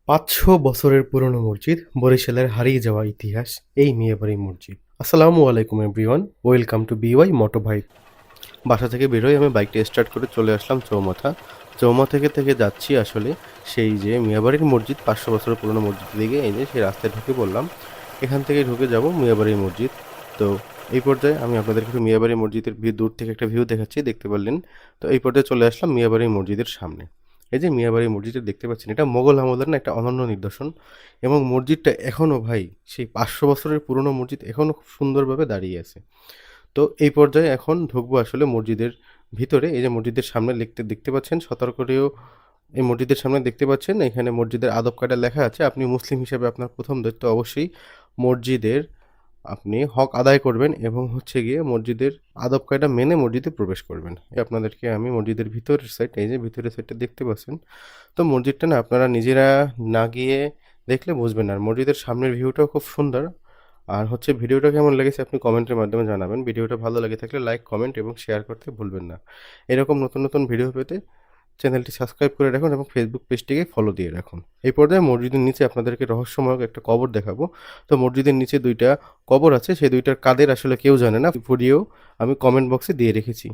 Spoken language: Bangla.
৫০০ বছরের পুরনো মসজিদ, বরিশালের হারিয়ে যাওয়া ইতিহাস, এই মিয়াবাড়ি মসজিদ। আসসালামু আলাইকুম everyone, welcome to B Y moto bike. বাসা থেকে বেরোই আমি বাইকটা স্টার্ট করে চলে আসলাম চৌমাথা। চৌমাথা থেকে যাচ্ছি আসলে সেই যে মিয়াবাড়ির মসজিদ, ৫০০ বছরের পুরনো মসজিদের দিকে। এই যে সেই রাস্তায় ঢুকে পড়লাম। এখান থেকে ঢুকে যাব মিয়াবাড়ির মসজিদ। তো এই পর্যায়ে আমি আপনাদেরকে একটু মিয়াবাড়ি মসজিদের দূর থেকে একটা ভিউ দেখাচ্ছি, দেখতে পারলেন। তো এই পর্যায়ে চলে আসলাম মিয়াবাড়ি মসজিদের সামনে। এই যে মিয়াবাড়ি মসজিদটা দেখতে পাচ্ছেন, এটা মোগল আমলের না একটা অনন্য নিদর্শন, এবং মসজিদটা এখনও ভাই সেই ৫০০ বছরের পুরনো মসজিদ এখনও খুব সুন্দরভাবে দাঁড়িয়ে আছে। তো এই পর্যায়ে এখন ঢুকবো আসলে মসজিদের ভিতরে। এই যে মসজিদের সামনে দেখতে পাচ্ছেন সতর্কটিও, এই মসজিদের সামনে দেখতে পাচ্ছেন এখানে মসজিদের আদব কায়দা লেখা আছে। আপনি মুসলিম হিসেবে আপনার প্রথম দায়িত্ব অবশ্যই মসজিদের আপনি হক আদায় করবেন, এবং হচ্ছে গিয়ে মসজিদের আদব কায়দা মেনে মসজিদে প্রবেশ করবেন। আপনাদেরকে আমি মসজিদের ভিতরের সাইড, এই যে ভিতরের সাইডটা দেখতে পাচ্ছেন। তো মসজিদটা না আপনারা নিজেরা না গিয়ে দেখলে বুঝবেন না। আর মসজিদের সামনের ভিউটাও খুব সুন্দর। আর হচ্ছে ভিডিওটা কেমন লেগেছে আপনি কমেন্টের মাধ্যমে জানাবেন। ভিডিওটা ভালো লেগে থাকলে লাইক, কমেন্ট এবং শেয়ার করতে ভুলবেন না। এরকম নতুন নতুন ভিডিও পেতে চ্যানেলটি সাবস্ক্রাইব করে রাখুন এবং ফেসবুক পেজটিকে ফলো দিয়ে রাখুন। এই পর্যায়ে মসজিদের নিচে আপনাদেরকে রহস্যময় একটা কবর দেখাবো। তো মসজিদের নিচে ২টা কবর আছে, সেই ২টার কাদের আসলে কেউ জানে না। ভিডিও আমি কমেন্ট বক্সে দিয়ে রেখেছি।